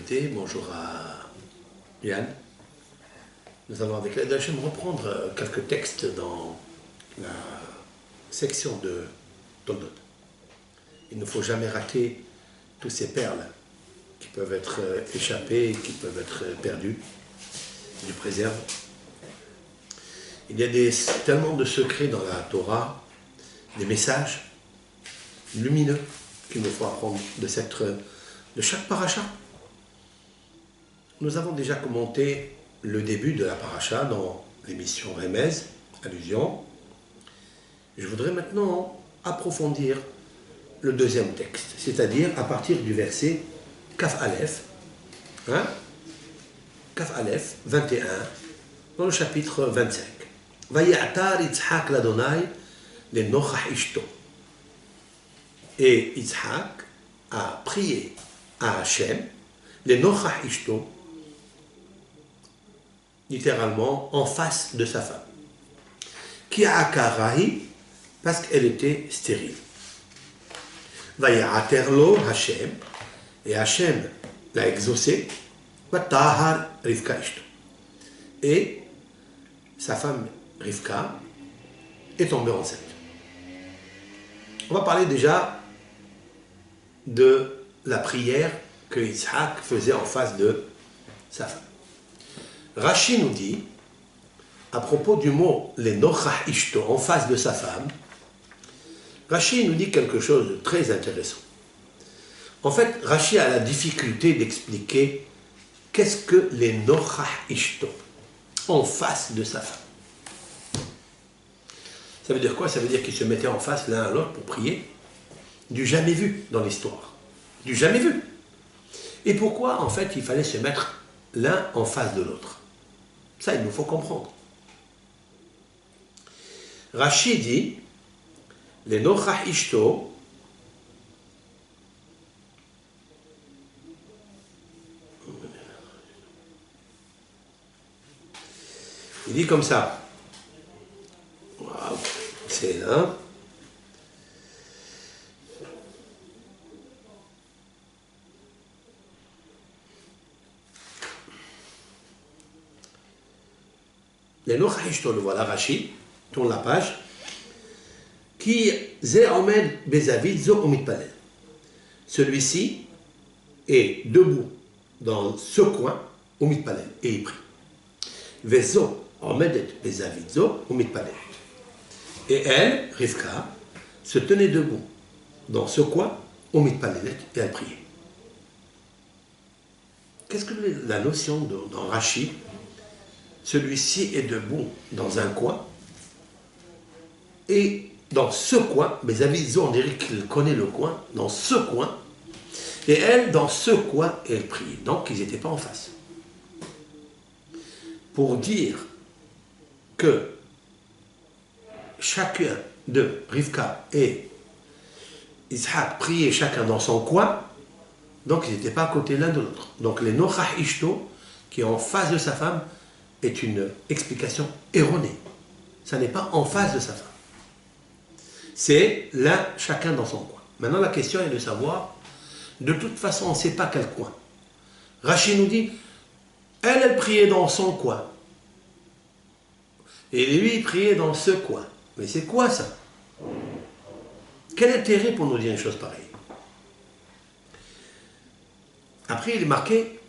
invités, bonjour à Yann. Nous allons avec l'aide d'Hachem reprendre quelques textes dans la section de Toldot. Il ne faut jamais rater toutes ces perles qui peuvent être échappées, qui peuvent être perdues. Dieu préserve. Il y a tellement de secrets dans la Torah, des messages lumineux qu'il nous faut apprendre de chaque paracha. Nous avons déjà commenté le début de la paracha dans l'émission Remez, Allusion. Je voudrais maintenant approfondir le deuxième texte, c'est-à-dire à partir du verset Kaf Aleph, Kaf Aleph 21, dans le chapitre 25. Vayatar Yitzhak l'Adonai le Nochach Ishto. Et Yitzhak a prié à Hachem, le Nochach Ishto, littéralement en face de sa femme. Ki akarahi, parce qu'elle était stérile. Vayaterlo Hachem, et Hachem l'a exaucé, Vatahar Rivka Ishto. Et sa femme Rivka est tombée enceinte. On va parler déjà de la prière que Yitzhak faisait en face de sa femme. Rashi nous dit, à propos du mot « les nochach ishto » en face de sa femme, Rashi nous dit quelque chose de très intéressant. En fait, Rashi a la difficulté d'expliquer qu'est-ce que les nochach ishto en face de sa femme. Ça veut dire quoi? Ça veut dire qu'ils se mettaient en face l'un à l'autre pour prier. Du jamais vu dans l'histoire. Du jamais vu. Et pourquoi, en fait, il fallait se mettre l'un en face de l'autre? Ça, il nous faut comprendre. Rashi dit, les nochach ishto, il dit comme ça. Wow, c'est là. Les nochach ishto, le voilà, Rashi, tourne la page. Qui zé omed bezavid zo omitpalel. Celui-ci est debout dans ce coin, omitpalel, et il prie. Vezo omedet bezavid zo omitpalel. Et elle, Rivka, se tenait debout dans ce coin, omitpalelet, et elle priait. Qu'est-ce que la notion dans Rashi? Celui-ci est debout dans un coin, et dans ce coin, mais Avizo, on dirait qu'il connaît le coin, dans ce coin, et elle, dans ce coin, elle prie. Donc, ils n'étaient pas en face. Pour dire que chacun de Rivka et Yitzhak priaient chacun dans son coin, donc ils n'étaient pas à côté l'un de l'autre. Donc, les nochach ishto, qui est en face de sa femme, est une explication erronée. Ça n'est pas en face de sa femme. C'est là, chacun dans son coin. Maintenant, la question est de savoir, de toute façon, on ne sait pas quel coin. Rashi nous dit, elle priait dans son coin. Et lui, il priait dans ce coin. Mais c'est quoi ça? Quel intérêt pour nous dire une chose pareille? Après, il est marqué,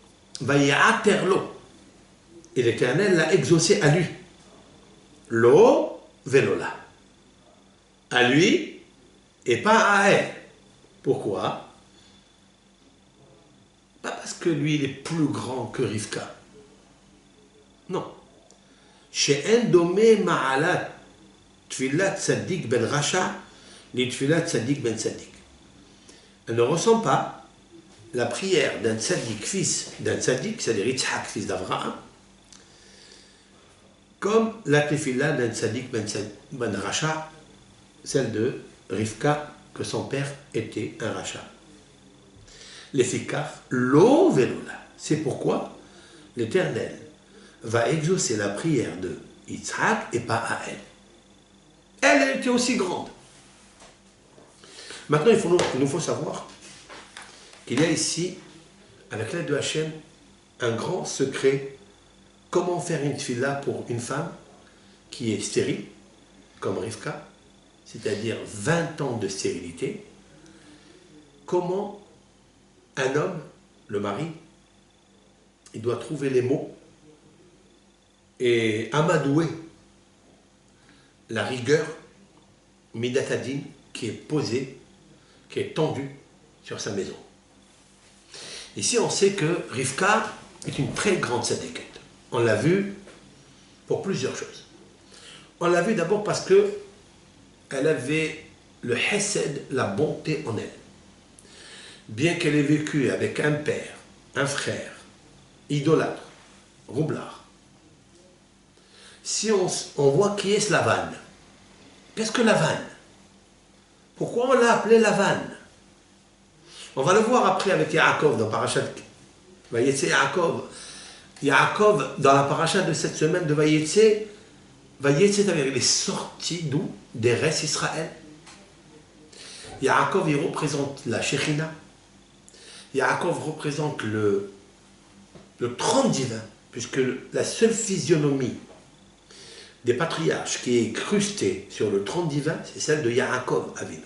Vayaterlo. Et l'Éternel l'a exaucé à lui. Lo velola. À lui et pas à elle. Pourquoi? Pas parce que lui il est plus grand que Rivka. Non. She'en domé ma'alat tfilat tzaddik ben rasha li tfilat tzaddik ben tzaddik. Elle ne ressemble pas la prière d'un tzaddik, fils d'un tzaddik, c'est-à-dire Yitzhak, fils d'Abraham, comme la tefila d'un tzaddik ben rasha, celle de Rivka, que son père était un rachat. L'effikaf, lo velola. C'est pourquoi l'Éternel va exaucer la prière de Yitzhak et pas à elle. Elle était aussi grande. Maintenant, il nous faut savoir qu'il y a ici avec l'aide de Hachem, un grand secret. Comment faire une tefila pour une femme qui est stérile, comme Rivka, c'est-à-dire 20 ans de stérilité. Comment un homme, le mari, il doit trouver les mots et amadouer la rigueur midatadine qui est posée, qui est tendue sur sa maison. Ici, on sait que Rivka est une très grande sadéquette. On l'a vu pour plusieurs choses. On l'a vu d'abord parce que elle avait le hesed, la bonté en elle. Bien qu'elle ait vécu avec un père, un frère, idolâtre, roublard. Si on voit qui est Lavan, qu'est-ce que Lavan? Pourquoi on l'a appelé Lavan? On va le voir après avec Yaakov dans Parashat Vayetse Yaakov. Yaakov, dans la paracha de cette semaine de Vayetse, c'est-à-dire il est sorti d'où? Des restes Israël. Yaakov, il représente la Shekhinah. Yaakov représente le trône divin, puisque la seule physionomie des patriarches qui est incrustée sur le trône divin, c'est celle de Yaakov Avinu.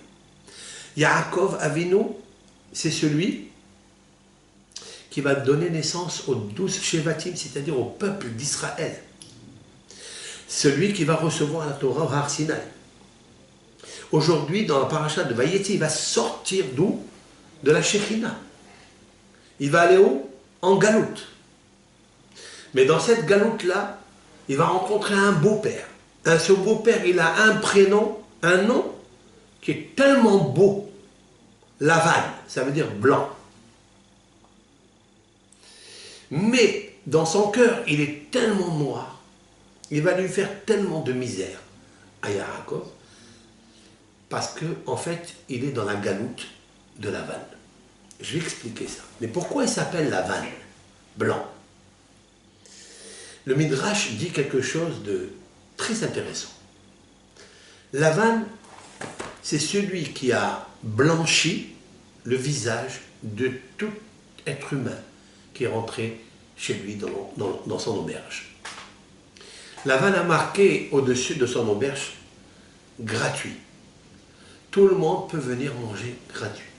Yaakov Avinu, c'est celui qui va donner naissance aux 12 Shevatim, c'est-à-dire au peuple d'Israël. Celui qui va recevoir la Torah au Har Sinaï. Aujourd'hui, dans la paracha de Vayetse, il va sortir d'où? De la Shekhinah. Il va aller où? En galoute. Mais dans cette galoute-là, il va rencontrer un beau-père. Ce beau-père, il a un prénom, un nom qui est tellement beau. Lavan, ça veut dire blanc. Mais dans son cœur, il est tellement noir. Il va lui faire tellement de misère à Yaakov, parce que en fait, il est dans la galoute de Lavan. Je vais expliquer ça. Mais pourquoi il s'appelle Lavan, blanc? Le Midrash dit quelque chose de très intéressant. Lavan, c'est celui qui a blanchi le visage de tout être humain qui est rentré chez lui dans son auberge. Lavan a marqué au-dessus de son auberge gratuit. Tout le monde peut venir manger gratuitement.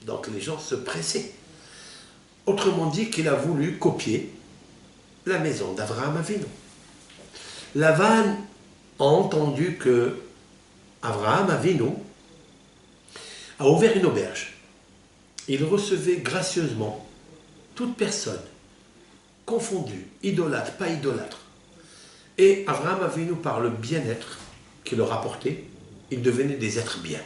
Donc les gens se pressaient. Autrement dit qu'il a voulu copier la maison d'Avraham Avinu. Lavan a entendu que Avraham Avinu a ouvert une auberge. Il recevait gracieusement toute personne, confondue, idolâtre, pas idolâtre. Et Avraham Avinu, par le bien-être qu'il leur apportait, ils devenaient des êtres bien.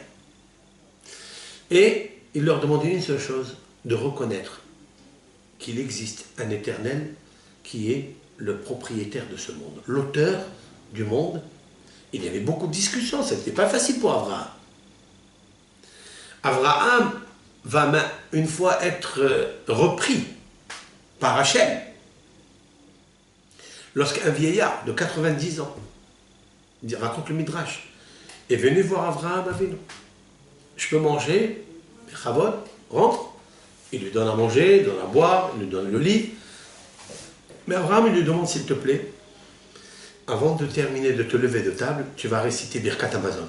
Et il leur demandait une seule chose, de reconnaître qu'il existe un éternel qui est le propriétaire de ce monde, l'auteur du monde. Il y avait beaucoup de discussions, ce n'était pas facile pour Avraham. Avraham va une fois être repris par Hachem. Lorsqu'un vieillard de 90 ans, raconte le Midrash, est venu voir Avraham Avinu. Je peux manger, Chavod, rentre. Il lui donne à manger, il donne à boire, il lui donne le lit. Mais Avraham, il lui demande, s'il te plaît, avant de terminer de te lever de table, tu vas réciter Birkat Hamazon.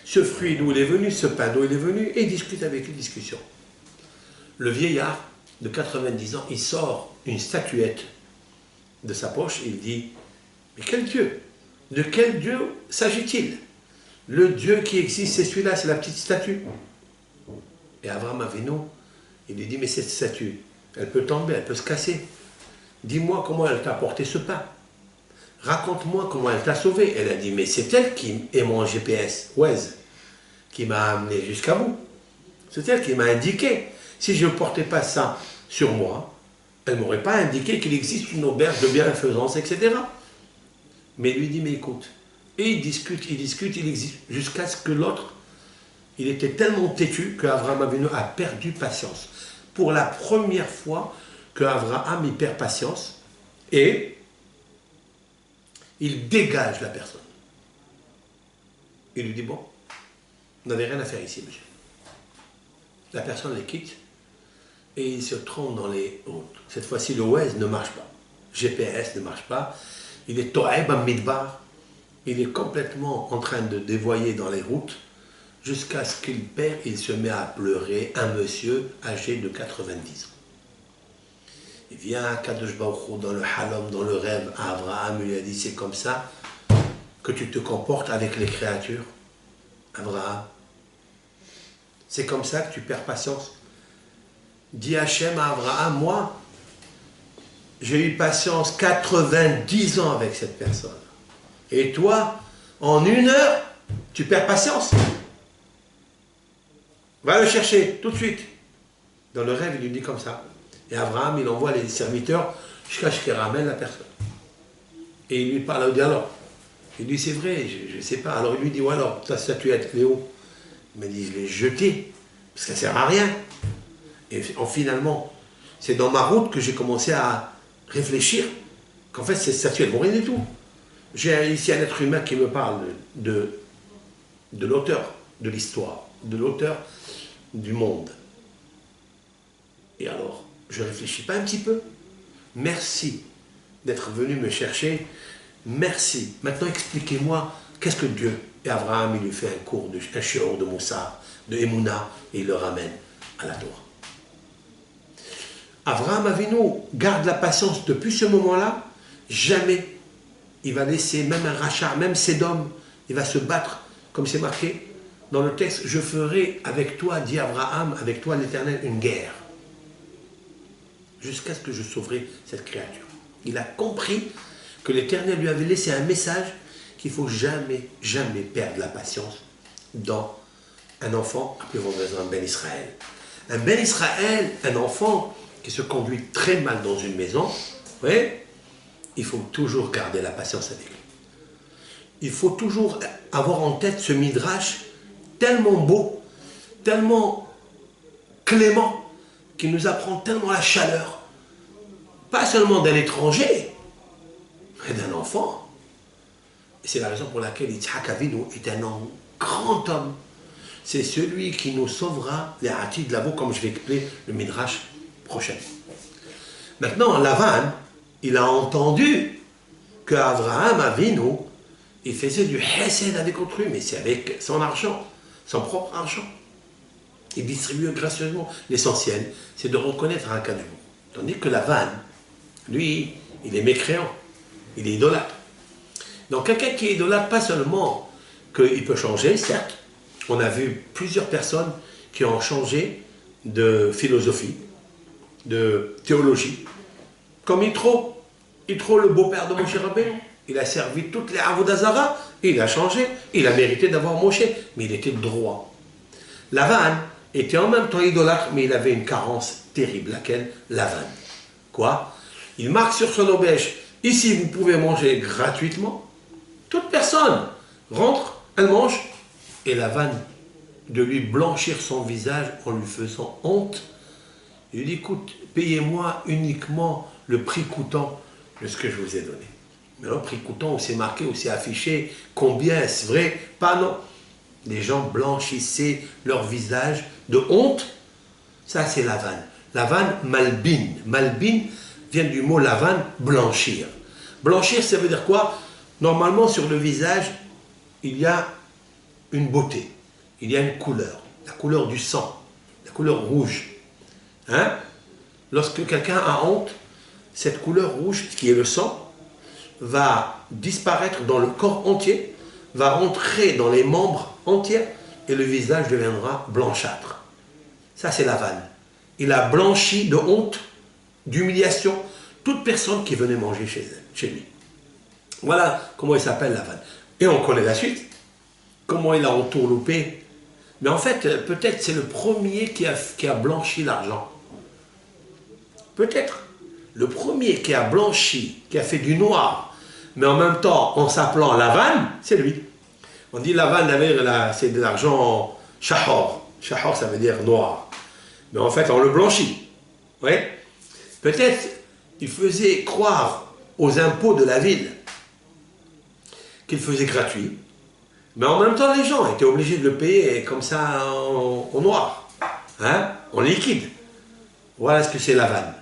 Ce fruit d'où il est venu, ce pain d'où il est venu, et il discute avec lui, discussion. Le vieillard de 90 ans, il sort une statuette de sa poche et il dit, mais quel Dieu? De quel Dieu s'agit-il? Le Dieu qui existe, c'est celui-là, c'est la petite statue. Et Avraham Avinu, il lui dit, mais cette statue, elle peut tomber, elle peut se casser. Dis-moi comment elle t'a apporté ce pain. Raconte-moi comment elle t'a sauvé. Elle a dit, mais c'est elle qui est mon GPS, Waze, qui m'a amené jusqu'à vous. C'est elle qui m'a indiqué. Si je ne portais pas ça sur moi, elle ne m'aurait pas indiqué qu'il existe une auberge de bienfaisance, etc. Mais il lui dit, mais écoute, et il discute, il existe, jusqu'à ce que l'autre, il était tellement têtu qu'Avraham Avinu a perdu patience. Pour la première fois qu'Avraham y perd patience, et il dégage la personne. Il lui dit, bon, vous n'avez rien à faire ici, monsieur. La personne les quitte et il se trompe dans les routes. Cette fois-ci, le Waze ne marche pas. GPS ne marche pas. Il est To'eb Midbar. Il est complètement en train de dévoyer dans les routes jusqu'à ce qu'il perd, il se met à pleurer, un monsieur âgé de 90 ans. Il vient à Kadosh Baruch Hu dans le halom, dans le rêve, à Abraham, il lui a dit, c'est comme ça que tu te comportes avec les créatures, Abraham. C'est comme ça que tu perds patience. Dit Hachem à Abraham, moi, j'ai eu patience 90 ans avec cette personne. Et toi, en 1 heure, tu perds patience. Va le chercher, tout de suite. Dans le rêve, il lui dit comme ça. Et Abraham, il envoie les serviteurs jusqu'à ce qu'il ramène la personne. Et il lui parle au dialogue. Il lui dit, c'est vrai, je ne sais pas. Alors il lui dit, ouais, alors, ta statuette, elle est où? Il m'a dit, je l'ai jetée, parce qu'elle ne sert à rien. Et finalement, c'est dans ma route que j'ai commencé à réfléchir qu'en fait, ces statuettes ne vont rien du tout. J'ai ici un être humain qui me parle de l'auteur de l'histoire, de l'auteur du monde. Et alors, je ne réfléchis pas un petit peu? Merci d'être venu me chercher. Merci. Maintenant, expliquez-moi, qu'est-ce que Dieu? Et Abraham, il lui fait un cours, un shiur de Moussa, de Emouna, et il le ramène à la Torah. Abraham Avinu garde la patience depuis ce moment-là. Jamais il va laisser même un rachat, même Sédom, il va se battre, comme c'est marqué dans le texte, je ferai avec toi, dit Abraham, avec toi l'Éternel, une guerre. Jusqu'à ce que je sauverai cette créature. Il a compris que l'Éternel lui avait laissé un message qu'il ne faut jamais, jamais perdre la patience dans un enfant, appelez un Ben Israël. Un Ben Israël, un enfant qui se conduit très mal dans une maison, oui, il faut toujours garder la patience avec lui. Il faut toujours avoir en tête ce midrash tellement beau, tellement clément, qui nous apprend tellement la chaleur, pas seulement d'un étranger, mais d'un enfant. Et c'est la raison pour laquelle Yitzhak Avinu est un grand homme. C'est celui qui nous sauvera les Hatid de Lavo, comme je vais expliquer le midrash prochain. Maintenant, Lavan, il a entendu qu'Abraham Avinu, il faisait du hesed avec autrui, mais c'est avec son argent, son propre argent. Il distribuait gracieusement. L'essentiel, c'est de reconnaître un cas du monde. Tandis que Lavan, lui, il est mécréant, il est idolâtre. Donc quelqu'un qui est idolâtre, pas seulement qu'il peut changer, certes, on a vu plusieurs personnes qui ont changé de philosophie, de théologie, comme Yitro, le beau-père de Moshe Rabbeinu. Il a servi toutes les Avodah Zara, il a changé, il a mérité d'avoir Moshe, mais il était droit. Lavan était en même temps idolâtre, mais il avait une carence terrible, laquelle? Lavan. Quoi? Il marque sur son obèche, ici vous pouvez manger gratuitement, toute personne rentre, elle mange, et Lavan, de lui blanchir son visage en lui faisant honte, il lui dit, écoute, payez-moi uniquement le prix coûtant de ce que je vous ai donné. Mais le prix coûtant, où c'est marqué, où c'est affiché, combien est-ce vrai? Pas non. Les gens blanchissaient leur visage de honte. Ça, c'est Lavan. Lavan, malbin. Malbin vient du mot Lavan, blanchir. Blanchir, ça veut dire quoi? Normalement, sur le visage, il y a une beauté. Il y a une couleur. La couleur du sang. La couleur rouge. Hein? Lorsque quelqu'un a honte, cette couleur rouge, qui est le sang, va disparaître dans le corps entier, va rentrer dans les membres entiers, et le visage deviendra blanchâtre. Ça, c'est Lavan. Il a blanchi de honte, d'humiliation, toute personne qui venait manger chez lui. Voilà comment il s'appelle Lavan. Et on connaît la suite. Comment il a entourloupé. Mais en fait, peut-être c'est le premier qui a blanchi l'argent. Peut-être. Le premier qui a blanchi, qui a fait du noir, mais en même temps, en s'appelant Lavan, c'est lui. On dit Lavan, c'est de l'argent shahor. Shahor, ça veut dire noir. Mais en fait, on le blanchit. Oui. Peut-être, il faisait croire aux impôts de la ville qu'il faisait gratuit. Mais en même temps, les gens étaient obligés de le payer comme ça en noir. hein, en liquide. Voilà ce que c'est Lavan.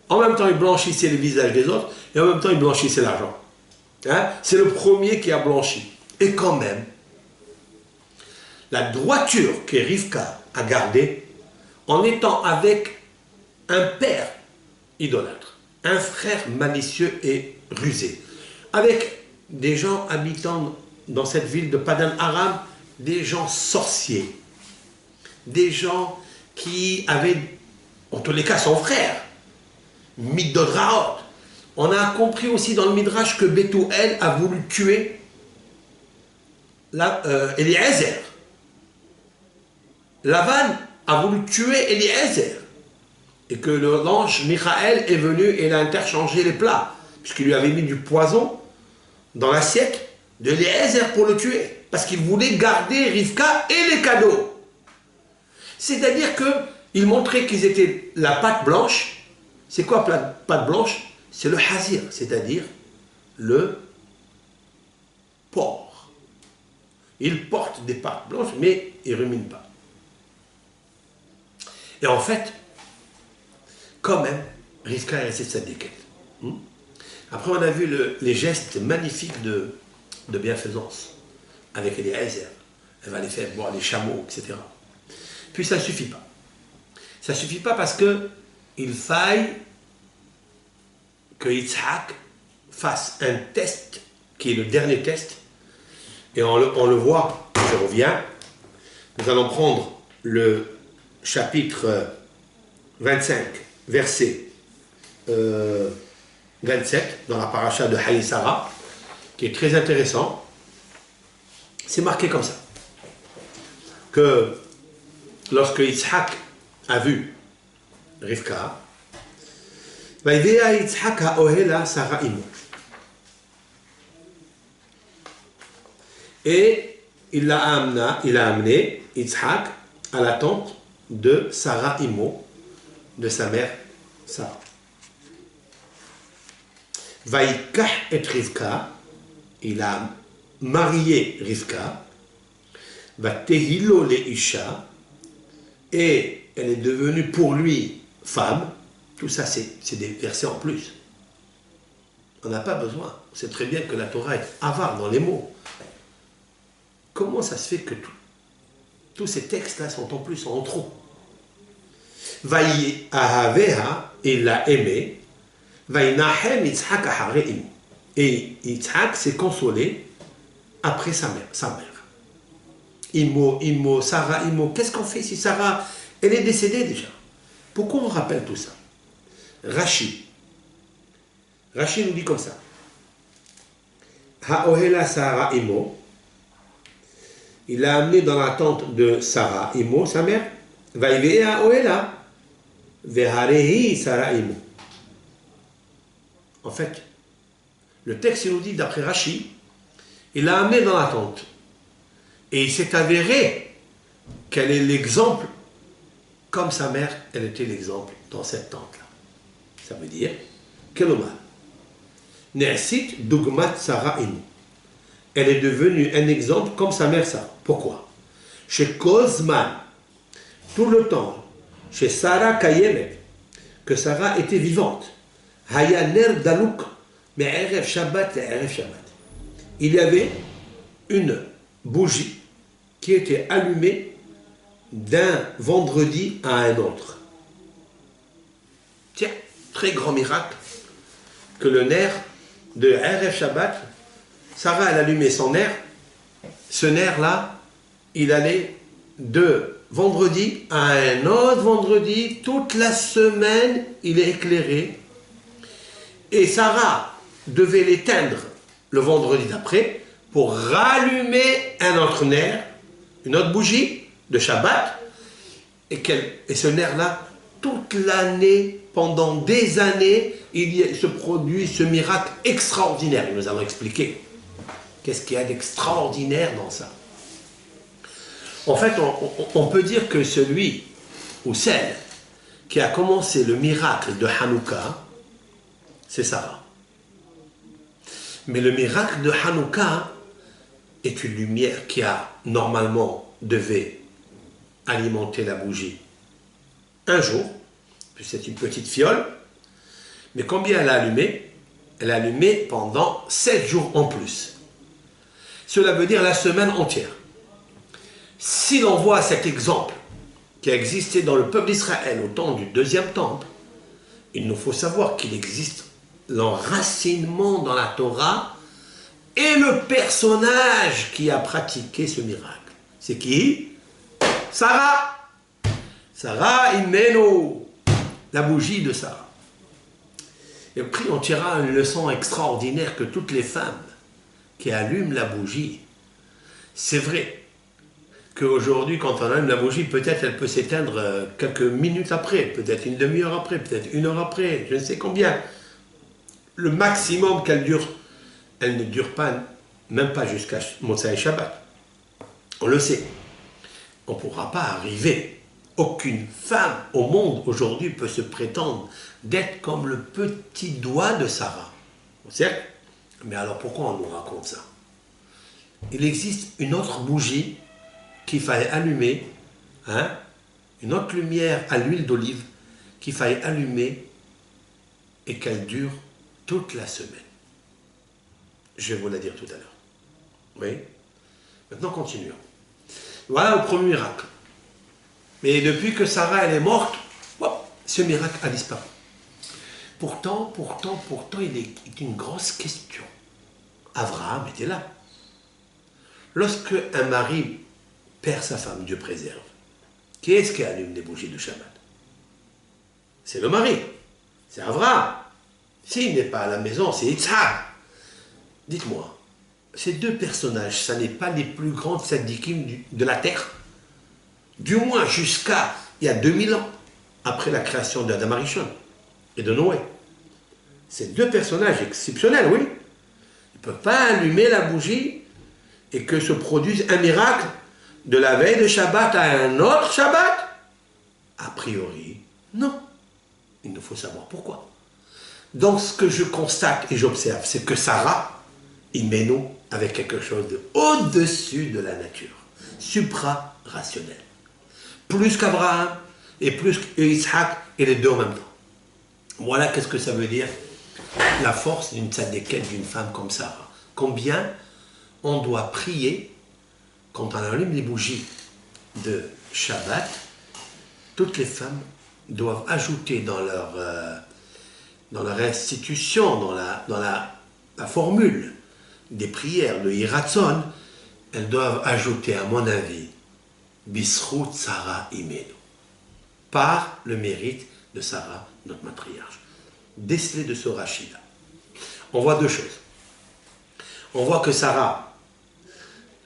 En même temps, il blanchissait les visages des autres, et en même temps, il blanchissait l'argent. Hein? C'est le premier qui a blanchi. Et quand même, la droiture que Rivka a gardée, en étant avec un père idolâtre, un frère malicieux et rusé, avec des gens habitant dans cette ville de Padan Aram, des gens sorciers, des gens qui avaient, en tous les cas, son frère, Midodraot. On a compris aussi dans le Midrash que Bethuel a voulu tuer Eliezer. Lavan a voulu tuer Eliezer. Et que l'ange Michael est venu et il a interchangé les plats, puisqu'il lui avait mis du poison dans l'assiette de Eliezer pour le tuer, parce qu'il voulait garder Rivka et les cadeaux. C'est-à-dire qu'il montrait qu'ils étaient la pâte blanche. C'est quoi la pâte blanche? C'est le hazir, c'est-à-dire le porc. Il porte des pâtes blanches, mais il ne rumine pas. Et en fait, quand même, Rivka est restée tzaddiket. Après, on a vu les gestes magnifiques de bienfaisance avec Eliezer. Elle va les faire boire les chameaux, etc. Puis ça ne suffit pas. Ça ne suffit pas parce qu'il faille que Yitzhak fasse un test, qui est le dernier test, et on le voit, je reviens, nous allons prendre le chapitre 25, verset 27, dans la paracha de Haï Sarah, qui est très intéressant. C'est marqué comme ça, que lorsque Yitzhak a vu Rivka, et il a amené Yitzhak à la tente de Sarah Imo, de sa mère Sarah. Vaikach et Rivka, il a marié Rivka, Vatehilo le Isha, et elle est devenue pour lui femme. Tout ça, c'est des versets en plus. On n'a pas besoin. On sait très bien que la Torah est avare dans les mots. Comment ça se fait que tous ces textes-là sont en plus en trop? Vaï ahaveha, il l'a aimé. Vaï nahem Yitzhak ahareim. Et Yitzhak s'est consolé après sa mère. Imo, Sarah, Imo. Qu'est-ce qu'on fait si Sarah, elle est décédée déjà? Pourquoi on rappelle tout ça? Rashi nous dit comme ça. Ha'ohela Sarah Imo. Il l'a amené dans la tente de Sarah Imo, sa mère. Vaïvea Ohela. Veharehi Sarah Imo. En fait, le texte nous dit, d'après Rashi, il l'a amené dans la tente. Et il s'est avéré qu'elle est l'exemple, comme sa mère, elle était l'exemple dans cette tente-là. Ça veut dire, Kelomar. Nersit Dugmat Sarah Imo. Elle est devenue un exemple comme sa mère Sarah. Pourquoi? Chez Kozman, tout le temps, chez Sarah Kayemet, que Sarah était vivante. Hayaner Dalouk, mais Erev Shabbat et Erev Shabbat. Il y avait une bougie qui était allumée d'un vendredi à un autre. Tiens, très grand miracle que le nerf de Erev Shabbat, Sarah elle allumait son nerf, ce nerf-là, il allait de vendredi à un autre vendredi, toute la semaine, il est éclairé. Et Sarah devait l'éteindre le vendredi d'après pour rallumer un autre nerf, une autre bougie de Shabbat, et ce nerf-là, toute l'année, pendant des années, se produit ce miracle extraordinaire. Et nous allons expliquer qu'est-ce qu'il y a d'extraordinaire dans ça. En fait, on peut dire que celui ou celle qui a commencé le miracle de Hanouka, c'est Sarah. Mais le miracle de Hanouka est une lumière qui a normalement devait alimenter la bougie un jour, puis c'est une petite fiole, mais combien elle a allumé? Elle a allumé pendant 7 jours en plus. Cela veut dire la semaine entière. Si l'on voit cet exemple qui a existé dans le peuple d'Israël au temps du deuxième temple, il nous faut savoir qu'il existe l'enracinement dans la Torah et le personnage qui a pratiqué ce miracle. C'est qui? Sarah. Sarah Imeno, la bougie de Sarah. Et puis on tirera une leçon extraordinaire que toutes les femmes qui allument la bougie, c'est vrai qu'aujourd'hui quand on allume la bougie, peut-être elle peut s'éteindre quelques minutes après, peut-être une demi-heure après, peut-être une heure après, je ne sais combien. Le maximum qu'elle dure, elle ne dure pas, même pas jusqu'à Motsai Shabbat. On le sait. On ne pourra pas arriver. Aucune femme au monde aujourd'hui peut se prétendre d'être comme le petit doigt de Sarah. Certes? Mais alors pourquoi on nous raconte ça? Il existe une autre bougie qu'il fallait allumer, hein? Une autre lumière à l'huile d'olive qu'il fallait allumer et qu'elle dure toute la semaine. Je vais vous la dire tout à l'heure. Oui? Maintenant, continuons. Voilà le premier miracle. Mais depuis que Sarah elle est morte, hop, ce miracle a disparu. Pourtant, il est une grosse question. Abraham était là. Lorsque un mari perd sa femme, Dieu préserve, qui est-ce qui allume des bougies de Shabbat? C'est le mari, c'est Abraham. S'il n'est pas à la maison, c'est Yitzhak. Dites-moi, ces deux personnages, ça n'est pas les plus grandes tzadikim de la terre? Du moins jusqu'à il y a 2000 ans, après la création d'Adam Arishon et de Noé. Ces deux personnages exceptionnels, oui. Ils ne peuvent pas allumer la bougie et que se produise un miracle de la veille de Shabbat à un autre Shabbat. A priori, non. Il nous faut savoir pourquoi. Donc ce que je constate et j'observe, c'est que Sarah, il met nous avec quelque chose de au-dessus de la nature, supra-rationnel. Plus qu'Abraham et plus qu'Isaac et les deux en même temps. Voilà qu'est-ce que ça veut dire la force d'une tzadékette, d'une femme comme Sarah. Combien on doit prier quand on allume les bougies de Shabbat. Toutes les femmes doivent ajouter dans leur institution, dans la formule des prières de Hiratzon, elles doivent ajouter, à mon avis, Bisrout Sarah Imenu, par le mérite de Sarah, notre matriarche. Décelé de ce rachida. On voit deux choses. On voit que Sarah,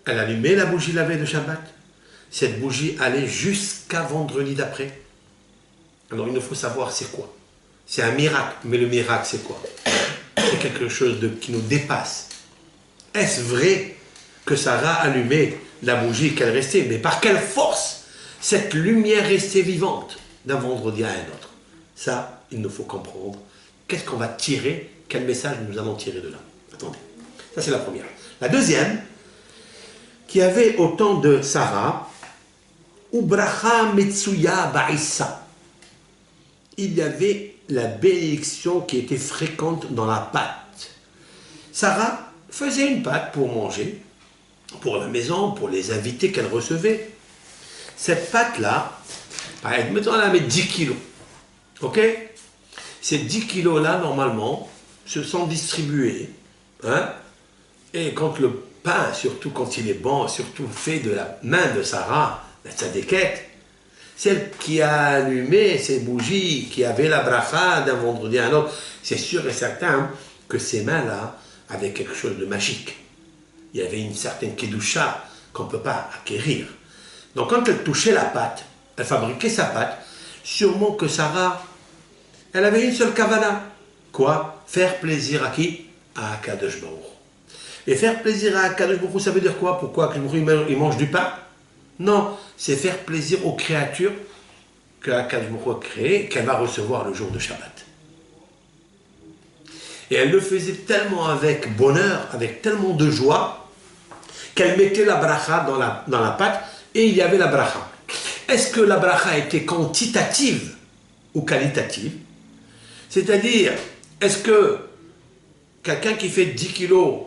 elle allumait la bougie la veille de Shabbat. Cette bougie allait jusqu'à vendredi d'après. Alors il nous faut savoir c'est quoi. C'est un miracle, mais le miracle c'est quoi? C'est quelque chose qui nous dépasse. Est-ce vrai que Sarah allumait la bougie et qu'elle restait? Mais par quelle force cette lumière restait vivante d'un vendredi à un autre? Ça, il nous faut comprendre. Qu'est-ce qu'on va tirer? Quel message nous allons tirer de là? Attendez. Ça, c'est la première. La deuxième, qui avait au temps de Sarah, Ubracha Metsuya Ba'issa. Il y avait la bénédiction qui était fréquente dans la pâte. Sarah faisait une pâte pour manger, pour la maison, pour les invités qu'elle recevait. Cette pâte-là, mettons, elle la met 10 kilos. Ok? Ces 10 kilos-là, normalement, se sont distribués. Hein? Et quand le pain, surtout quand il est bon, surtout fait de la main de Sarah, la tzadékette, celle qui a allumé ces bougies, qui avait la bracha d'un vendredi à un autre, c'est sûr et certain que ces mains-là avaient quelque chose de magique. Il y avait une certaine kedusha qu'on ne peut pas acquérir. Donc quand elle touchait la pâte, elle fabriquait sa pâte, sûrement que Sarah, elle avait une seule kavana. Quoi? Faire plaisir à qui? À Akadosh Baruch. Et faire plaisir à Akadosh Baruch, ça veut dire quoi? Pourquoi Akadosh Baruch il mange du pain? Non, c'est faire plaisir aux créatures que Akadosh Baruch a créées, qu'elle va recevoir le jour de Shabbat. Et elle le faisait tellement avec bonheur, avec tellement de joie, qu'elle mettait la bracha dans la pâte, et il y avait la bracha. Est-ce que la bracha était quantitative ou qualitative? C'est-à-dire, est-ce que quelqu'un qui fait 10 kilos,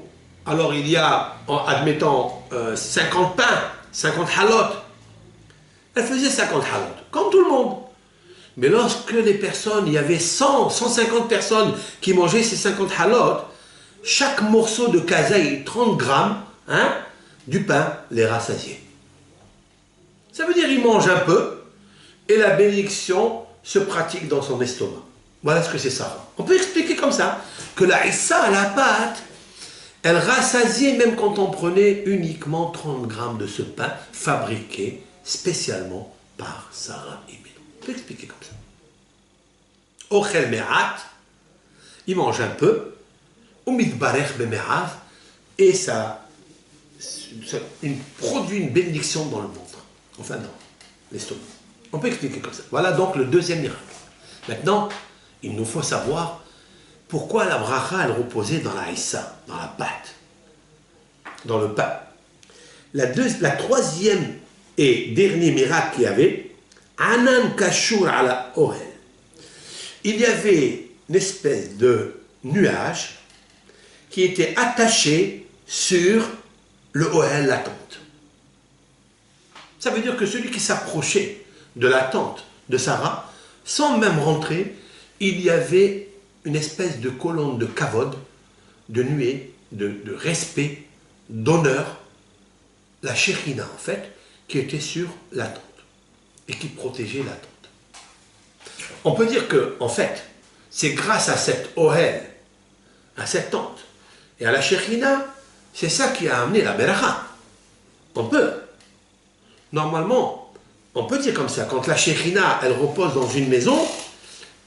alors il y a, admettons, 50 pains, 50 halot, elle faisait 50 halot, comme tout le monde. Mais lorsque les personnes, il y avait 100, 150 personnes qui mangeaient ces 50 halot, chaque morceau de kazaï, 30 grammes, hein, du pain, les rassasiait. Ça veut dire qu'il mange un peu et la bénédiction se pratique dans son estomac. Voilà ce que c'est ça. On peut expliquer comme ça que la issa, la pâte, elle rassasiait même quand on prenait uniquement 30 grammes de ce pain fabriqué spécialement par Sarah et Bénou. On peut expliquer comme ça. Ochel me'at, il mange un peu, ou mitbarech be'me'av, et ça produit une bénédiction dans le ventre, enfin dans l'estomac. On peut expliquer comme ça. Voilà donc le deuxième miracle. Maintenant, il nous faut savoir pourquoi la bracha, elle reposait dans la issa, dans la pâte, dans le pain. La troisième et dernier miracle qu'il y avait, Anan Kashur ala Ohel. Il y avait une espèce de nuage qui était attaché sur le Ohel, la tente. Ça veut dire que celui qui s'approchait de la tente de Sarah, sans même rentrer, il y avait une espèce de colonne de kavod, de nuée, de respect, d'honneur, la Shekhinah en fait, qui était sur la tente et qui protégeait la tente. On peut dire que, en fait, c'est grâce à cette Ohel, à cette tente, et à la Shekhinah, c'est ça qui a amené la Beracha. On peut. Normalement, on peut dire comme ça, quand la Shekhinah, elle repose dans une maison,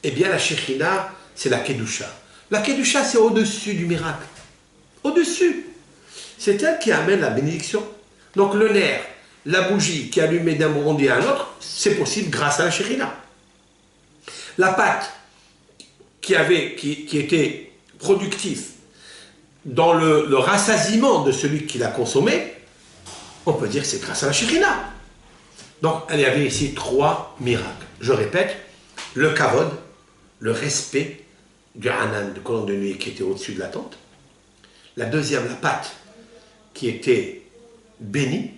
eh bien la Shekhinah, c'est la Kedusha. La Kedusha, c'est au-dessus du miracle. Au-dessus. C'est elle qui amène la bénédiction. Donc le nerf, la bougie qui allumait d'un moment à un autre, c'est possible grâce à la Shekhinah. La pâte qui était productive dans le rassasiement de celui qui l'a consommé, on peut dire que c'est grâce à la Shekhinah. Donc il y avait ici 3 miracles. Je répète, le kavod, le respect du hanan, de colonne de nuit qui était au-dessus de la tente. La deuxième, la pâte, qui était bénie,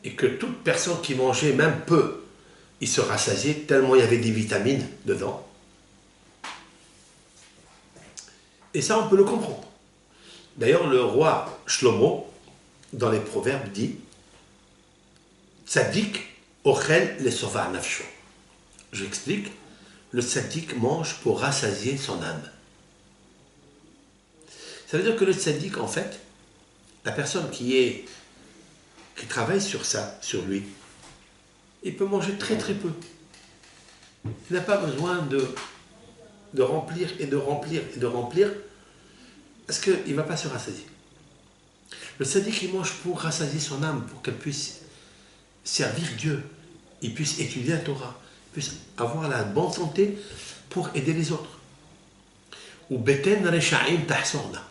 et que toute personne qui mangeait même peu, il se rassasiait tellement il y avait des vitamines dedans. Et ça, on peut le comprendre. D'ailleurs, le roi Shlomo, dans les Proverbes, dit Tzadik ochel le sova nafsho. J'explique, le tzaddik mange pour rassasier son âme. Ça veut dire que le tzaddik, en fait, la personne qui travaille sur ça, sur lui, il peut manger très très peu. Il n'a pas besoin de remplir et de remplir et de remplir, parce qu'il ne va pas se rassasier. Le tzaddik, il mange pour rassasier son âme, pour qu'elle puisse servir Dieu, il puisse étudier la Torah, il puisse avoir la bonne santé pour aider les autres. Ou beten reshaim tahsorna.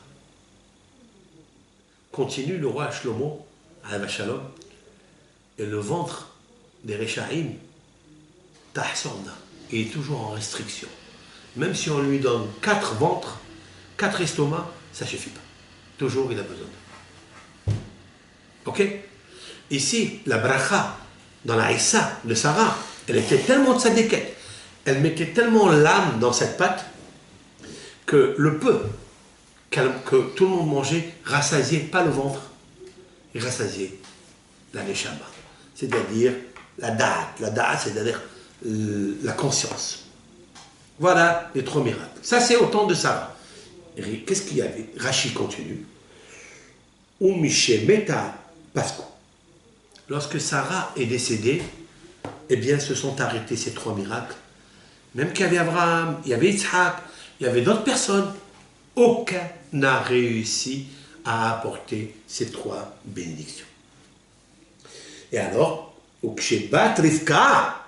Continue le roi Shlomo, alayhi shalom, et le ventre des reshaim tahsorna, il est toujours en restriction. Même si on lui donne 4 ventres, 4 estomacs, ça ne suffit pas. Toujours il a besoin de. Ok? Ici, la bracha, dans la Issa de Sarah, elle était tellement tzadékette, elle mettait tellement l'âme dans cette pâte, que le peu que tout le monde mangeait rassasiait pas le ventre, il rassasiait la neshama, c'est-à-dire la da'at. La da'at, c'est-à-dire la conscience. Voilà les 3 miracles. Ça, c'est au temps de Sarah. Qu'est-ce qu'il y avait? Rachi continue. Umishe meta pasco. Lorsque Sarah est décédée, eh bien, se sont arrêtés ces 3 miracles. Même qu'il y avait Abraham, il y avait Yitzhak, il y avait d'autres personnes. Aucun n'a réussi à apporter ces 3 bénédictions. Et alors, Ukshebat Rivka,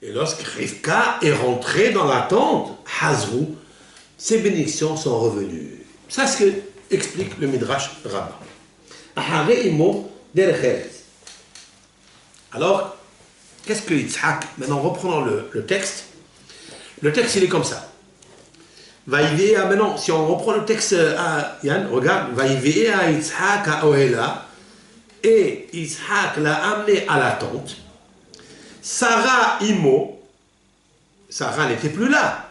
et lorsque Rivka est rentrée dans la tente, Hazrou, ces bénédictions sont revenues. Ça, c'est ce que explique le Midrash Rabbah. Alors, Qu'est-ce que Yitzhak? Maintenant, reprenons le texte. Le texte, il est comme ça. Vaïvéa, maintenant, si on reprend le texte, Yann, regarde, Vaïvéa Yitzhak à Ohela, et Yitzhak l'a amené à la tente. Sarah Imo, Sarah n'était plus là,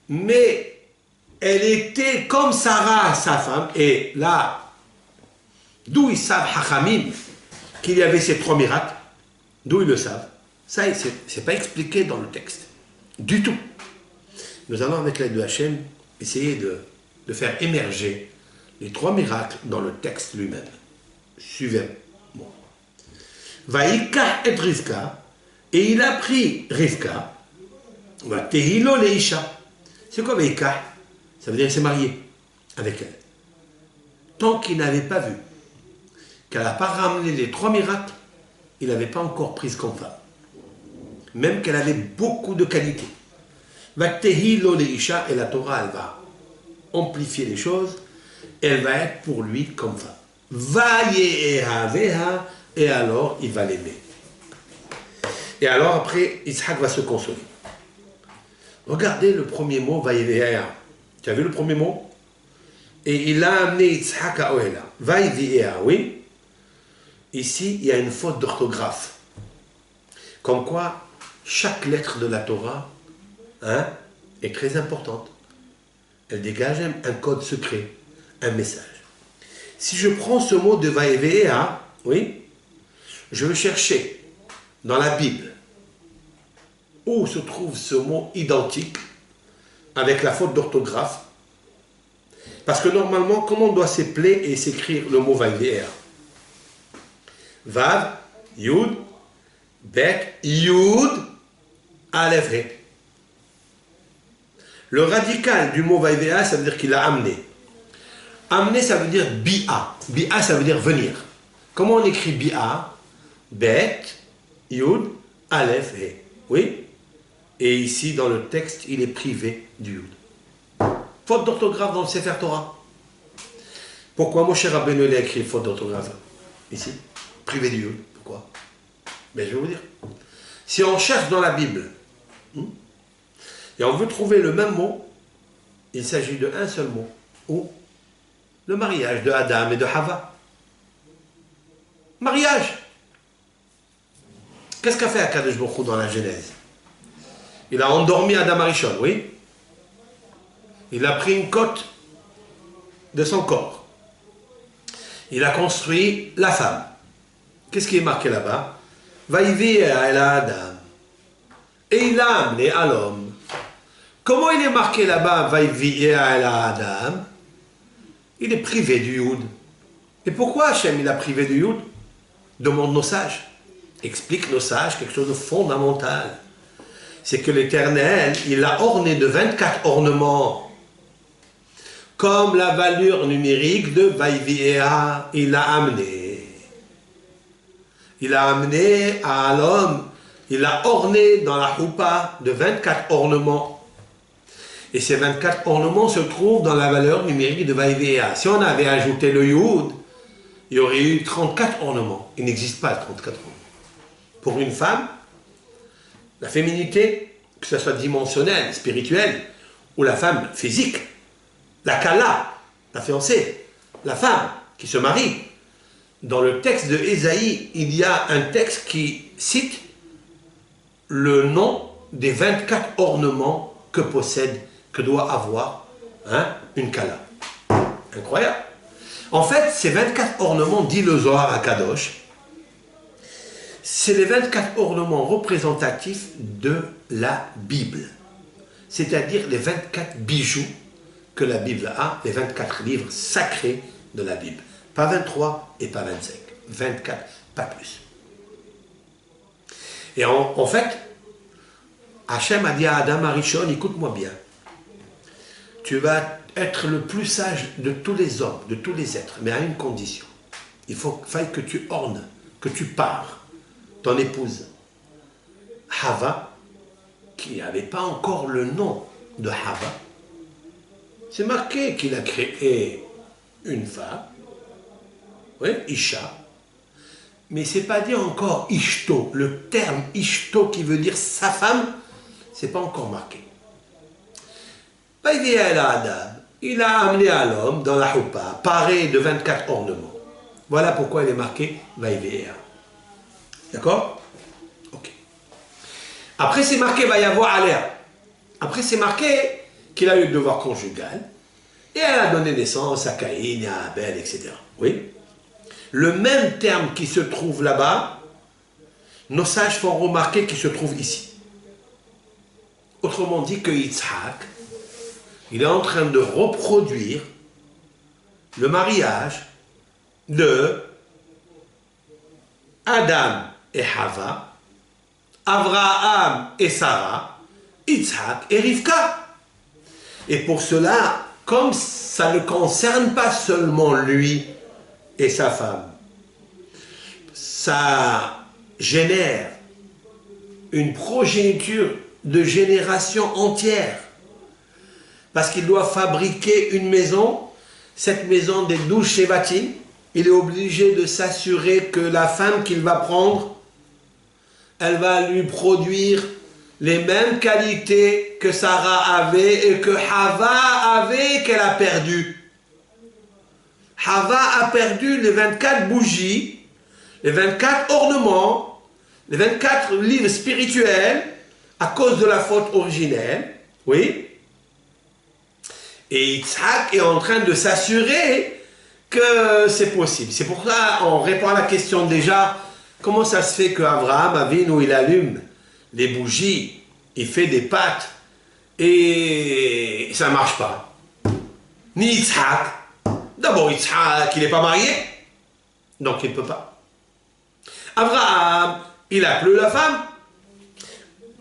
mais elle était comme Sarah, sa femme, et là, d'où ils savent, Hachamim, qu'il y avait ces 3 miracles, d'où ils le savent. Ça, c'est pas expliqué dans le texte, du tout. Nous allons, avec l'aide de Hachem, essayer de faire émerger les 3 miracles dans le texte lui-même. Suivez-moi. Vaïka et Rivka, et il a pris Rivka, Tehilo le Isha. C'est quoi Vaïka? Ça veut dire qu'il s'est marié avec elle. Tant qu'il n'avait pas vu qu'elle n'a pas ramené les 3 miracles, il n'avait pas encore prise comme femme. Même qu'elle avait beaucoup de qualités. Vaktehilo le Isha, et la Torah, elle va amplifier les choses, elle va être pour lui comme femme. Vayehaveha, et alors il va l'aimer. Et alors après, Yitzhak va se consoler. Regardez le premier mot, Vayehaveha. Tu as vu le premier mot? Et il a amené Yitzhak à Ohela. Vayehaveha, oui. Ici, il y a une faute d'orthographe. Comme quoi, chaque lettre de la Torah est très importante. Elle dégage un code secret, un message. Si je prends ce mot de Vayehaveha, oui, je vais chercher dans la Bible où se trouve ce mot identique avec la faute d'orthographe. Parce que normalement, comment on doit s'épeler et s'écrire le mot Vayehaveha? Vav, Yud, Bet, Yud, Aleph, He. Le radical du mot Vayehaveha, ça veut dire qu'il a amené. Amener, ça veut dire bi'a. Bi'a, ça veut dire venir. Comment on écrit bi'a? Bet, Yud, Aleph, He. Oui? Et ici, dans le texte, il est privé du Yud. Faute d'orthographe dans le Sefer Torah. Pourquoi Moshe Rabbeinu a écrit faute d'orthographe ici? Privé du Yud. Pourquoi? Mais je vais vous dire. Si on cherche dans la Bible, et on veut trouver le même mot, il s'agit d'un seul mot. Où? Le mariage de Adam et de Hava. Mariage. Qu'est-ce qu'a fait Akadosh Baruch Hu dans la Genèse? Il a endormi Adam Arishon, oui. Il a pris une côte de son corps. Il a construit la femme. Qu'est-ce qui est marqué là-bas? Vaïvéa el Adam. Et il l'a amené à l'homme. Comment il est marqué là-bas, Vaïvéa el Adam? Il est privé du Yud. Et pourquoi Hachem il a privé du Yud? Demande nos sages. Explique nos sages quelque chose de fondamental. C'est que l'Éternel, il l'a orné de 24 ornements. Comme la valeur numérique de Vaïvéa, il l'a amené. Il a amené à l'homme, il l'a orné dans la choupa de 24 ornements. Et ces 24 ornements se trouvent dans la valeur numérique de Vaïvéa. Si on avait ajouté le Yud, il y aurait eu 34 ornements. Il n'existe pas 34 ornements. Pour une femme, la féminité, que ce soit dimensionnelle, spirituelle, ou la femme physique, la kala, la fiancée, la femme qui se marie. Dans le texte de Ésaïe, il y a un texte qui cite le nom des 24 ornements que possède, que doit avoir une kala. Incroyable. En fait, ces 24 ornements, dit le Zohar à Kadosh, c'est les 24 ornements représentatifs de la Bible. C'est-à-dire les 24 bijoux que la Bible a, les 24 livres sacrés de la Bible. Pas 23 et pas 25. 24, pas plus. Et en fait, Hachem a dit à Adam Arishon, écoute-moi bien, tu vas être le plus sage de tous les hommes, de tous les êtres, mais à une condition. Il faille que tu ornes, que tu pares ton épouse Hava, qui n'avait pas encore le nom de Hava. C'est marqué qu'il a créé une femme, oui, Isha, Mais c'est pas dit encore Ishto. Le terme Ishto qui veut dire sa femme, c'est pas encore marqué. Il a amené à l'homme dans la choupa, paré de 24 ornements. Voilà pourquoi il est marqué Vaïvéa. D'accord? Ok. Après c'est marqué Vaïavoa Aléa. Après c'est marqué qu'il a eu le devoir conjugal. Et elle a donné naissance à Caïn, à Abel, etc. Oui? Le même terme qui se trouve là-bas, nos sages font remarquer qu'il se trouve ici. Autrement dit que Yitzhak, il est en train de reproduire le mariage de Adam et Hava, Abraham et Sarah, Yitzhak et Rivka. Et pour cela, comme ça ne concerne pas seulement lui et sa femme, ça génère une progéniture de génération entière. Parce qu'il doit fabriquer une maison, cette maison des 12 Shevatim, il est obligé de s'assurer que la femme qu'il va prendre, elle va lui produire les mêmes qualités que Sarah avait et que Hava avait qu'elle a perdu. Hava a perdu les 24 bougies, les 24 ornements, les 24 livres spirituels à cause de la faute originelle. Oui. Et Yitzhak est en train de s'assurer que c'est possible. C'est pour ça on répond à la question déjà, comment ça se fait qu'Abraham Avinu, il allume les bougies, il fait des pâtes et ça ne marche pas. Ni Yitzhak. D'abord Yitzhak, il n'est pas marié, donc il ne peut pas. Abraham, il a plu la femme.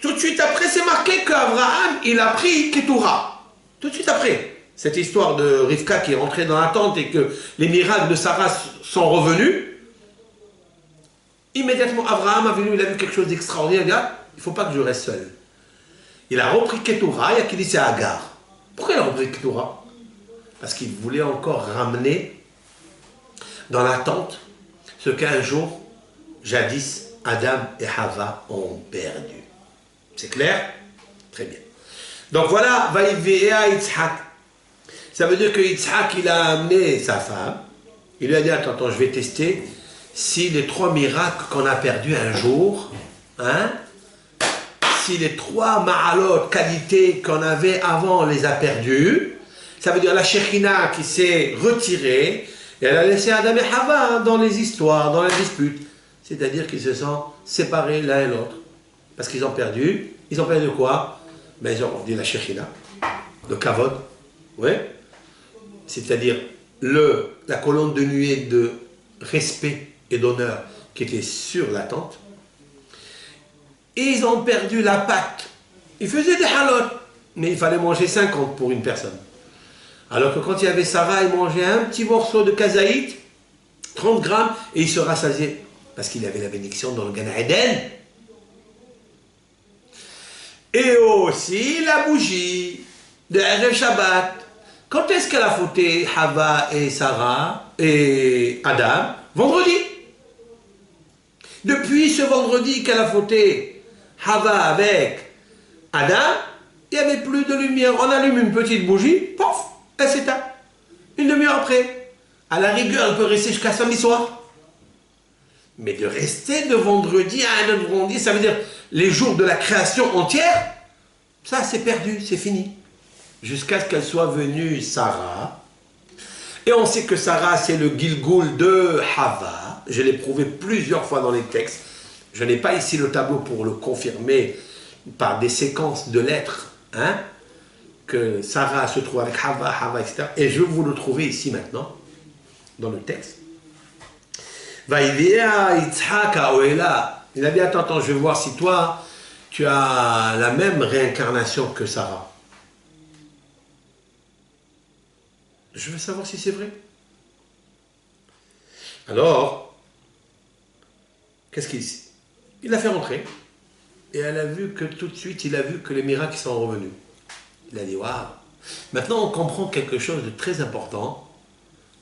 Tout de suite après, c'est marqué qu'Abraham, il a pris Ketura. Tout de suite après. Cette histoire de Rivka qui est rentrée dans la tente et que les miracles de Sarah sont revenus. Immédiatement, Abraham a venu, il a vu quelque chose d'extraordinaire. Il a dit, ah, il ne faut pas que je reste seul. Il a repris Ketura, il a dit c'est Agar. Pourquoi il a repris Ketura? Parce qu'il voulait encore ramener dans la tente ce qu'un jour, jadis, Adam et Hava ont perdu. C'est clair? Très bien. Donc voilà, Vaïvéa Yitzhak. Ça veut dire que Yitzhak, il a amené sa femme. Il lui a dit, attends, je vais tester si les 3 miracles qu'on a perdus un jour, hein, si les 3 ma'alot, qualités qu'on avait avant, on les a perdus. Ça veut dire la Shekhina qui s'est retirée et elle a laissé Adam et Hava dans les histoires, dans les disputes. C'est-à-dire qu'ils se sont séparés l'un et l'autre. Parce qu'ils ont perdu. Ils ont perdu quoi? Ben, ils ont perdu la Shekhina, le Kavod. Oui. C'est-à-dire la colonne de nuée de respect et d'honneur qui était sur la tente. Et ils ont perdu la pâte. Ils faisaient des halot, mais il fallait manger 50 pour une personne. Alors que quand il y avait Sarah, il mangeait un petit morceau de kazaït, 30 grammes, et il se rassasiait. Parce qu'il avait la bénédiction dans le Gan Eden. Et aussi la bougie de Erev Shabbat. Quand est-ce qu'elle a fauté Hava et Sarah et Adam? Vendredi. Depuis ce vendredi qu'elle a fauté Hava avec Adam, il n'y avait plus de lumière. On allume une petite bougie, pof, elle s'éteint. Une demi-heure après. À la rigueur, elle peut rester jusqu'à samedi soir. Mais de rester de vendredi à un autre vendredi, ça veut dire les jours de la création entière, ça c'est perdu, c'est fini. Jusqu'à ce qu'elle soit venue Sarah. Et on sait que Sarah, c'est le Gilgoul de Hava. Je l'ai prouvé plusieurs fois dans les textes. Je n'ai pas ici le tableau pour le confirmer par des séquences de lettres, hein, que Sarah se trouve avec Hava, etc. Et je vais vous le trouver ici maintenant, dans le texte. Vaïvéa Yitzhak Oela. Il a dit, attends, je vais voir si toi, tu as la même réincarnation que Sarah. Je veux savoir si c'est vrai. Alors, qu'est-ce qu'il dit? Il l'a fait rentrer. Et elle a vu que tout de suite, il a vu que les miracles sont revenus. Il a dit, waouh. Maintenant, on comprend quelque chose de très important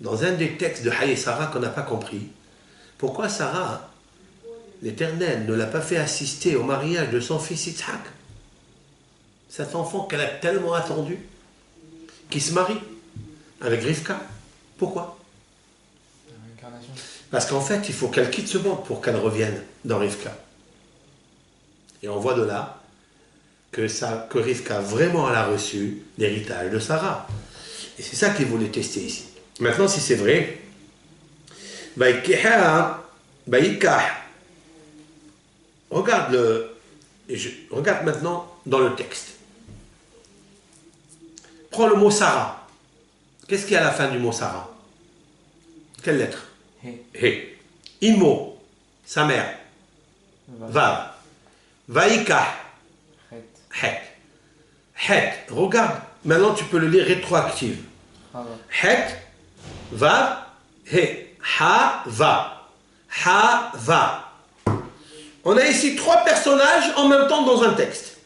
dans un des textes de Haye Sarah qu'on n'a pas compris. Pourquoi Sarah, l'Éternel ne l'a pas fait assister au mariage de son fils Yitzhak, cet enfant qu'elle a tellement attendu, qui se marie avec Rivka. Pourquoi? Parce qu'en fait, il faut qu'elle quitte ce monde pour qu'elle revienne dans Rivka. Et on voit de là que Rivka vraiment elle a reçu l'héritage de Sarah. Et c'est ça qu'il voulait tester ici. Maintenant, si c'est vrai, regarde maintenant dans le texte. Prends le mot Sarah. Qu'est-ce qu'il y a à la fin du mot Sarah? Quelle lettre? He. Imo, sa mère. Vav. Vaikah. Het. Het. Regarde. Maintenant, tu peux le lire rétroactif. Het. Vav. He. Ha. Va. Ha. Va. On a ici trois personnages en même temps dans un texte.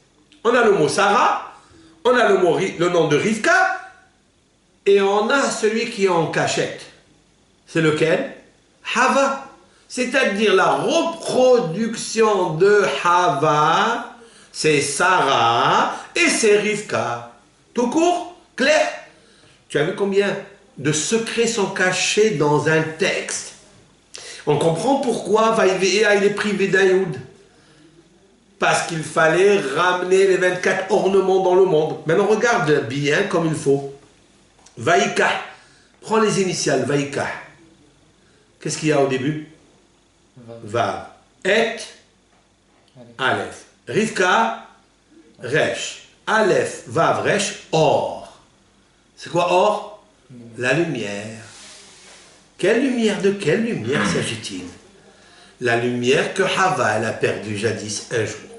On a le mot Sarah, on a le nom de Rivka, et on a celui qui est en cachette. C'est lequel? Hava. C'est-à-dire la reproduction de Hava, c'est Sarah et c'est Rivka. Tout court? Clair? Tu as vu combien de secrets sont cachés dans un texte? On comprend pourquoi Vaïvéa il est privé d'Aïoud. Parce qu'il fallait ramener les 24 ornements dans le monde. Maintenant regarde bien comme il faut. Vaïka. Prends les initiales. Vaïka. Qu'est-ce qu'il y a au début? Vav. Et. Aleph. Rivka. Resh. Aleph. Vav. Resh. Or. C'est quoi or? La lumière. Quelle lumière? De quelle lumière s'agit-il? La lumière que Hava elle a perdue jadis un jour.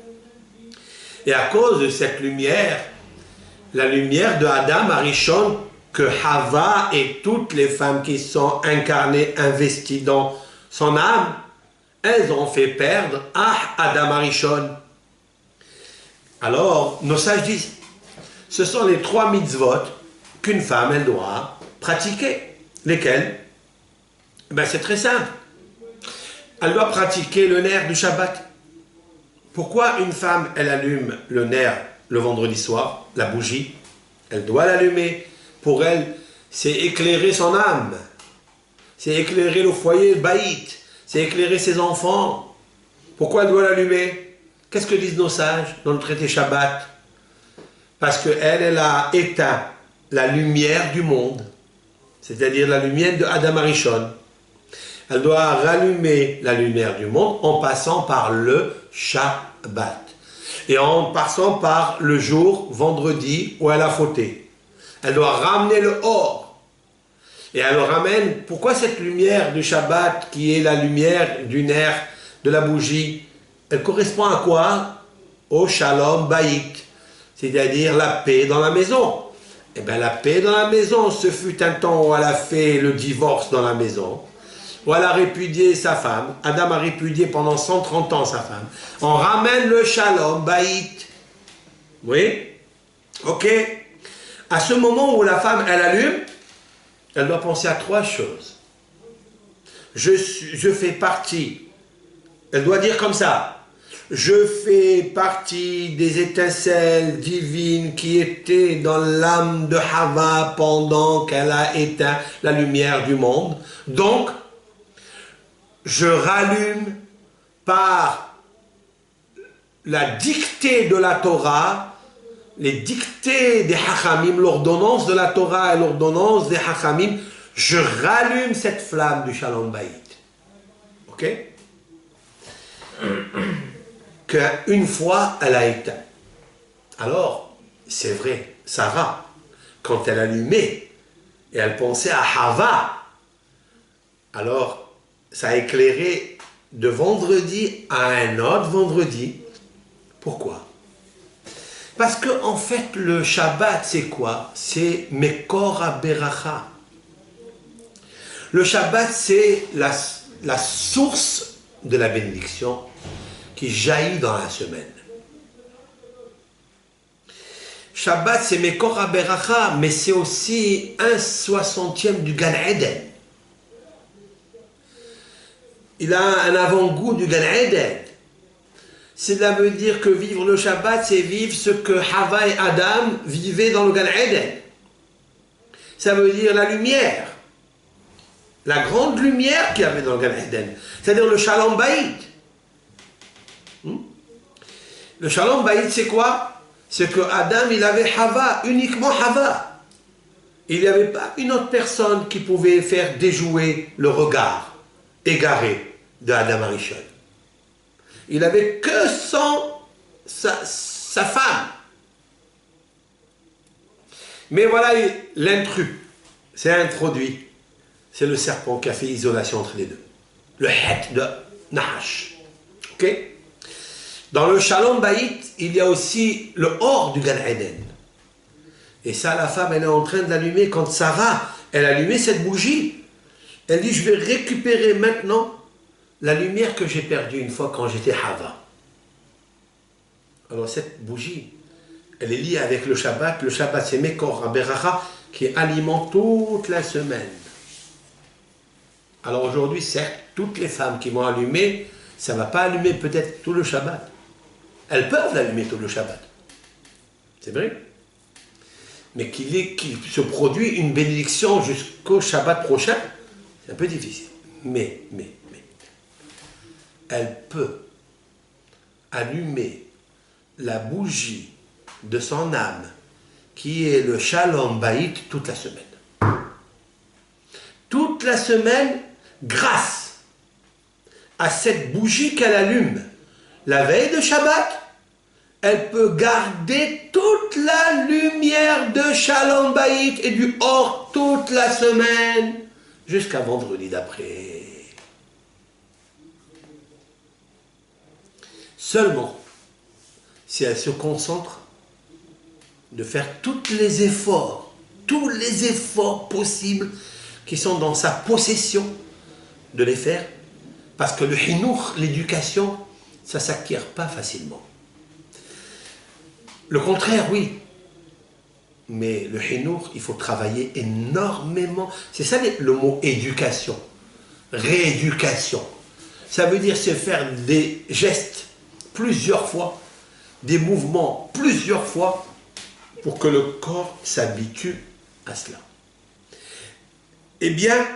Et à cause de cette lumière, la lumière de Adam Arishon, que Hava et toutes les femmes qui sont incarnées, investies dans son âme, elles ont fait perdre à Adam Arishon. Alors, nos sages disent, ce sont les 3 mitzvot qu'une femme elle doit pratiquer. Lesquelles? Ben, c'est très simple. Elle doit pratiquer le ner du Shabbat. Pourquoi une femme, elle allume le ner le vendredi soir, la bougie? Elle doit l'allumer. Pour elle, c'est éclairer son âme. C'est éclairer le foyer, le baït. C'est éclairer ses enfants. Pourquoi elle doit l'allumer? Qu'est-ce que disent nos sages dans le traité Shabbat? Parce qu'elle, elle a éteint la lumière du monde. C'est-à-dire la lumière de Adam Arishon. Elle doit rallumer la lumière du monde en passant par le Shabbat. Et en passant par le jour, vendredi, où elle a fauté. Elle doit ramener le or. Et elle le ramène. Pourquoi cette lumière du Shabbat, qui est la lumière du ner, de la bougie, elle correspond à quoi? Au Shalom Bayit. C'est-à-dire la paix dans la maison. Eh bien, la paix dans la maison, ce fut un temps où elle a fait le divorce dans la maison. Où elle a répudié sa femme. Adam a répudié pendant 130 ans sa femme. On ramène le shalom, baït. Oui? Ok? À ce moment où la femme, elle allume, elle doit penser à 3 choses. Je fais partie. Elle doit dire comme ça. Je fais partie des étincelles divines qui étaient dans l'âme de Hava pendant qu'elle a éteint la lumière du monde. Donc, je rallume par la dictée de la Torah, les dictées des Hachamim, l'ordonnance de la Torah et l'ordonnance des Hachamim, je rallume cette flamme du Shalom Bayit. Ok? Qu'une fois, elle a éteint. Alors, c'est vrai, Sarah, quand elle allumait et elle pensait à Hava, alors, ça a éclairé de vendredi à un autre vendredi. Pourquoi? Parce que en fait, le Shabbat, c'est quoi? C'est Mekor HaBeracha. Le Shabbat, c'est la source de la bénédiction qui jaillit dans la semaine. Shabbat, c'est Mekor HaBeracha, mais c'est aussi 1/60 du Gan Eden. il a un avant-goût du Gan Eden. Cela veut dire que vivre le Shabbat, c'est vivre ce que Hava et Adam vivaient dans le Gan Eden. Ça veut dire la lumière. La grande lumière qu'il y avait dans le Gan Eden. C'est-à-dire le Shalom Bayit. Le Shalom Bayit, c'est quoi? C'est que Adam, il avait Hava, uniquement Hava. Il n'y avait pas une autre personne qui pouvait faire déjouer le regard égaré de Adam Arishon. Il n'avait que sa femme. Mais voilà, l'intrus s'est introduit. C'est le serpent qui a fait isolation entre les deux. Le het de Nahash. Ok? Dans le Shalom Bayit, il y a aussi le or du Gan Eden. Et ça, la femme, elle est en train de l'allumer. Quand Sarah, elle a allumé cette bougie, elle dit, je vais récupérer maintenant la lumière que j'ai perdue une fois quand j'étais Hava. Alors cette bougie, elle est liée avec le Shabbat. Le Shabbat, c'est Mekor Aberacha qui alimente toute la semaine. Alors aujourd'hui, certes, toutes les femmes qui vont allumer, ça ne va pas allumer peut-être tout le Shabbat. Elles peuvent l'allumer tout le Shabbat. C'est vrai. Mais qu'il se produit une bénédiction jusqu'au Shabbat prochain, c'est un peu difficile. Mais, elle peut allumer la bougie de son âme, qui est le Shalom Bayit, toute la semaine. Toute la semaine, grâce à cette bougie qu'elle allume la veille de Shabbat, elle peut garder toute la lumière de Shalom Bayit et du or toute la semaine, jusqu'à vendredi d'après. Seulement, si elle se concentre de faire tous les efforts possibles qui sont dans sa possession, de les faire, parce que le hinour, l'éducation, ça ne s'acquiert pas facilement. Le contraire, oui. Mais le hinour, il faut travailler énormément. C'est ça le mot éducation. Rééducation. Ça veut dire se faire des gestes plusieurs fois, des mouvements plusieurs fois, pour que le corps s'habitue à cela. Eh bien,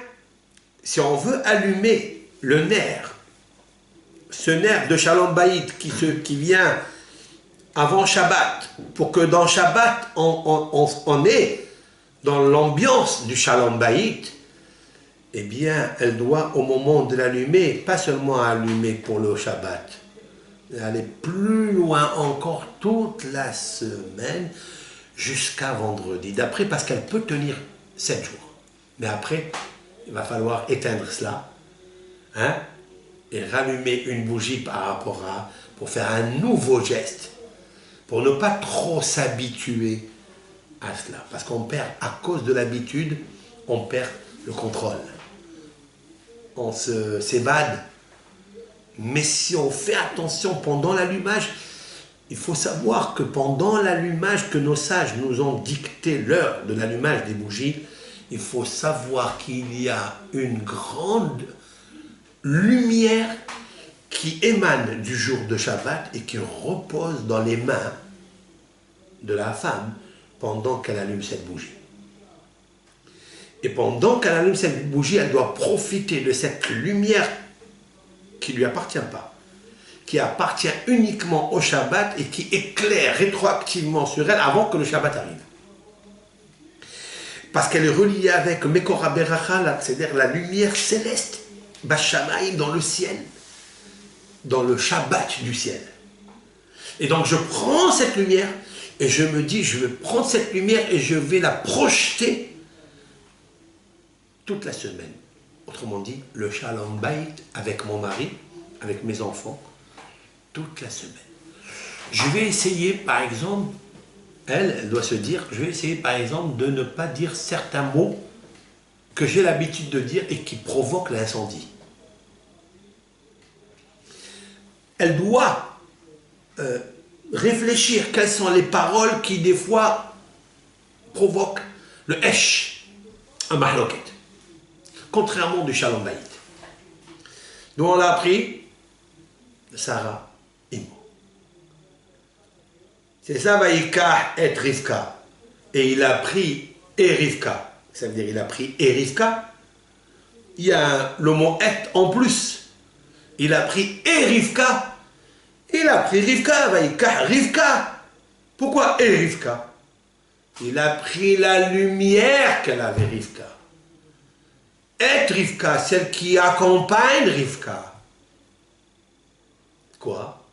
si on veut allumer le nerf, ce nerf de Shalom Bayit qui vient avant Shabbat, pour que dans Shabbat, on est dans l'ambiance du Shalom Bayit, eh bien, elle doit, au moment de l'allumer, pas seulement allumer pour le Shabbat, mais aller plus loin encore toute la semaine, jusqu'à vendredi d'après, parce qu'elle peut tenir 7 jours. Mais après, il va falloir éteindre cela, hein, et rallumer une bougie par rapport à, pour faire un nouveau geste, pour ne pas trop s'habituer à cela. Parce qu'on perd, à cause de l'habitude, on perd le contrôle. On s'évade. Mais si on fait attention pendant l'allumage, il faut savoir que pendant l'allumage que nos sages nous ont dicté l'heure de l'allumage des bougies, il faut savoir qu'il y a une grande lumière qui émane du jour de Shabbat et qui repose dans les mains de la femme pendant qu'elle allume cette bougie. Et pendant qu'elle allume cette bougie, elle doit profiter de cette lumière qui ne lui appartient pas, qui appartient uniquement au Shabbat et qui éclaire rétroactivement sur elle avant que le Shabbat arrive. Parce qu'elle est reliée avec Mekor HaBeracha, c'est-à-dire la lumière céleste, Bashamaïm, dans le ciel, dans le Shabbat du ciel. Et donc je prends cette lumière et je me dis, je vais prendre cette lumière et je vais la projeter toute la semaine. Autrement dit, le Shalom Bayit avec mon mari, avec mes enfants, toute la semaine. Je vais essayer, par exemple, elle doit se dire, je vais essayer, par exemple, de ne pas dire certains mots que j'ai l'habitude de dire et qui provoquent l'incendie. Elle doit réfléchir quelles sont les paroles qui, des fois, provoquent le esh, un mahloket, contrairement du Shalom Bayit. D'où on l'a appris? De Sarah Imo. C'est ça, Vaïkah et Rivka. Et il a pris et Rivka. Ça veut dire il a pris et Rivka. Il y a le mot et en plus. Il a pris et Rivka. Il a pris Rivka, Vaïkah, Rivka. Pourquoi et Rivka? Il a pris la lumière qu'elle avait, Rivka. Et Rivka, celle qui accompagne Rivka. Quoi?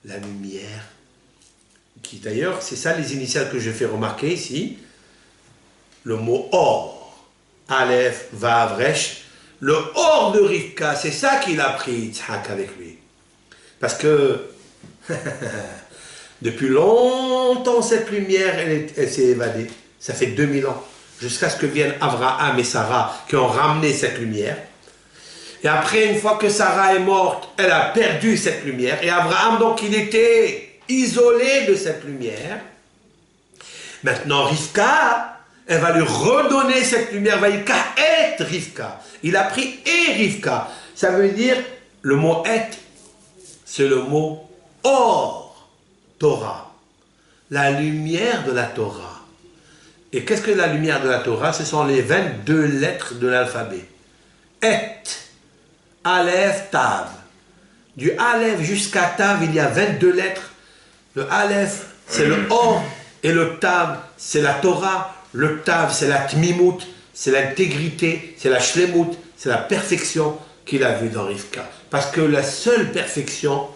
La lumière. Qui d'ailleurs, c'est ça les initiales que je fais remarquer ici. Le mot or. Aleph, Vav, Resh. Le or de Rivka, c'est ça qu'il a pris, Yitzhak, avec lui. Parce que depuis longtemps, cette lumière, elle s'est évadée. Ça fait 2000 ans. Jusqu'à ce que viennent Abraham et Sarah qui ont ramené cette lumière. Et après, une fois que Sarah est morte, elle a perdu cette lumière. Et Abraham, donc, il était isolé de cette lumière. Maintenant, Rivka, elle va lui redonner cette lumière. Vaïka et Rivka. Il a pris et Rivka. Ça veut dire, le mot et, c'est le mot or, Torah. La lumière de la Torah. Et qu'est-ce que la lumière de la Torah? Ce sont les 22 lettres de l'alphabet. Et, Aleph, Tav. Du Aleph jusqu'à Tav, il y a 22 lettres. Le Aleph, c'est le Or, et le Tav, c'est la Torah. Le Tav, c'est la Tmimut, c'est l'intégrité, c'est la Shlemut, c'est la perfection qu'il a vue dans Rivka. Parce que la seule perfection,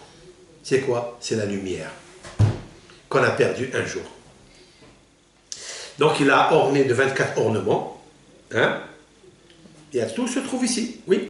c'est quoi? C'est la lumière qu'on a perdue un jour. Donc il a orné de 24 ornements. Hein? Et tout se trouve ici, oui.